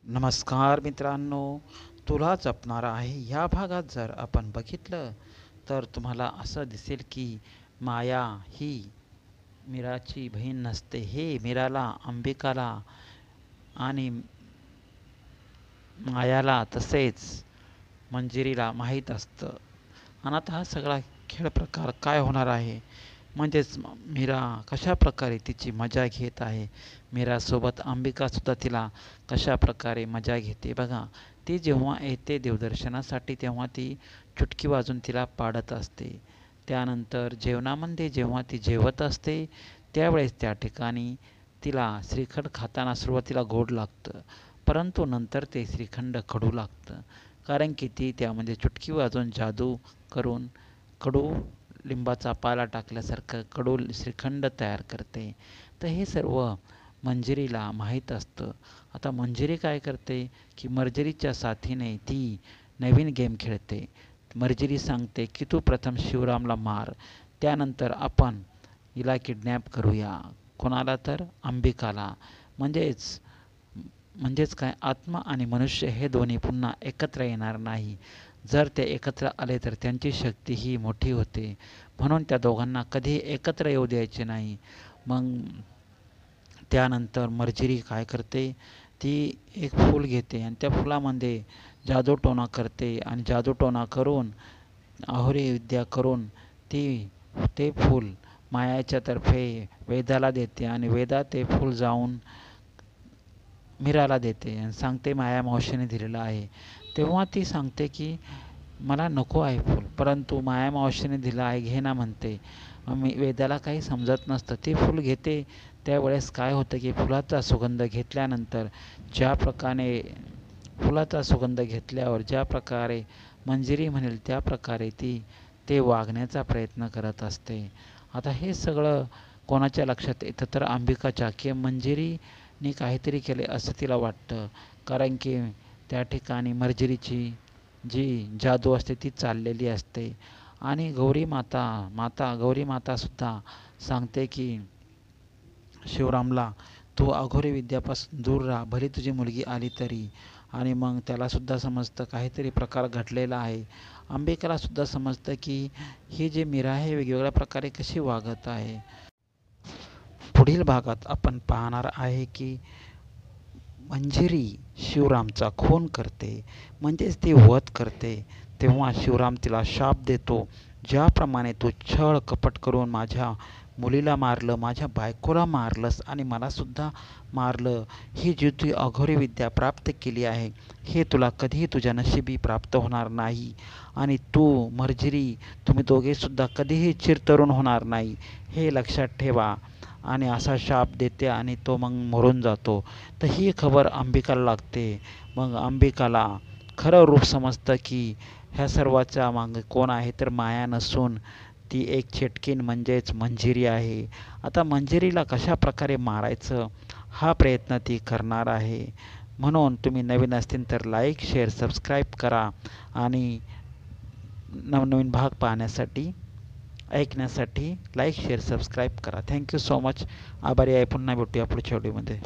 नमस्कार मित्रांनो, तुला जपणार आहे ह्या भागात जर आपण बघितलं तर तुम्हाला असं दिसेल की माया ही मीराची बहीण नसते. हे मीराला, अंबिकाला आणि मायाला तसेच मंजिरीला माहीत असतं. आणि आता हा सगळा खेळ प्रकार काय होणार आहे, म्हणजेच मीरा कशा प्रकारे तिची मजा घेत आहे. मीरासोबत अंबिकासुद्धा तिला कशा प्रकारे मजा घेते बघा. ती जेव्हा येते देवदर्शनासाठी तेव्हा ती चुटकी वाजून तिला पाडत असते. त्यानंतर जेवणामध्ये जेव्हा ती जेवत असते त्यावेळेस त्या ठिकाणी तिला श्रीखंड खाताना सुरुवातीला गोड लागतं, परंतु नंतर ते श्रीखंड कडू लागतं. कारण की ती त्यामध्ये चुटकी वाजवून जादू करून कडू लिंबाचा पाला टाकल्यासारखं कडू श्रीखंड तयार करते. तर हे सर्व मंजिरीला माहीत असतं. आता मंजिरी काय करते की मर्जरीच्या साथीने ती नवीन गेम खेळते. मर्जरी सांगते की तू प्रथम शिवरामला मार, त्यानंतर आपण हिला किडनॅप करूया. कोणाला तर अंबिकाला. म्हणजेच म्हणजेच काय, आत्मा आणि मनुष्य हे दोन्ही पुन्हा एकत्र येणार नाही. जर ते एकत्र आले तर त्यांची शक्ती ही मोठी होते, म्हणून त्या दोघांना कधी एकत्र येऊ द्यायचे नाही. मग त्यानंतर मर्जिरी काय करते, ती एक फूल घेते आणि त्या फुलामध्ये जादूटोणा करते आणि जादूटोणा करून आहुरी विद्या करून ती ते फूल मायाच्या तर्फे वेदाला देते आणि वेदा ते फूल जाऊन मीराला देते आणि सांगते माया मावशीने दिलेलं आहे. तेव्हा ती सांगते की मला नको आहे फूल, परंतु माया मावशीने दिलं आहे घे ना म्हणते. मी वेदाला काही समजत नसतं, ते फूल घेते. त्यावेळेस काय होतं की फुलाचा सुगंध घेतल्यानंतर ज्या प्रकारे फुलाचा सुगंध घेतल्यावर ज्या प्रकारे मंजिरी म्हणेल त्या प्रकारे ती ते वागण्याचा प्रयत्न करत असते. आता हे सगळं कोणाच्या लक्षात येतं तर अंबिकाच्या, की मंजिरीने काहीतरी केले असं तिला वाटतं. कारण की त्या ठिकाणी मंजिरीची जी जादू असते ती चाललेली असते. आणि गौरी मातासुद्धा सांगते की शिवरामला तू अघोरी विद्यापासून दूर राहा, भली तुझी मुलगी आली तरी. आणि मग त्यालासुद्धा समजतं काहीतरी प्रकार घडलेला आहे. अंबिकालासुद्धा समजतं की ही जी मीरा आहे वेगवेगळ्या प्रकारे कशी वागत आहे. पुढील भागात आपण पाहणार आहे की मंजिरी शिवरामचा खून करते, म्हणजेच ती वध करते. तेव्हा शिवराम तिला शाप देतो, ज्याप्रमाणे तू छळ कपट करून माझ्या मुलीला मारलं, माझ्या बायकोला मारलंस आणि मलासुद्धा मारलं, ही जी तू अघोरी विद्या प्राप्त केली आहे हे तुला कधीही तुझ्या नशिबी प्राप्त होणार नाही. आणि तू मंजिरी, तुम्ही दोघेसुद्धा कधीही चिरतरुण होणार नाही, हे लक्षात ठेवा. आणि असा शाप देते आणि तो मग मरून जातो. तर ही खबर अंबिकाला लागते. मग अंबिकाला खरं रूप समजतं की ह्या सर्वाच्या मागे कोण आहे तर माया नसून ती एक चेटकीण म्हणजेच मंजिरी आहे. आता मंजिरीला कशा प्रकारे मारायचं हा प्रयत्न ती करणार आहे. म्हणून तुम्ही नवीन असतील तर लाईक, शेअर, सबस्क्राईब करा आणि नवनवीन भाग पाहण्यासाठी, ऐकण्यासाठी लाईक, शेअर, सबस्क्राईब करा. Thank you so much. आभारी आहे. पुन्हा भेटूया पुढच्या व्हिडिओमध्ये.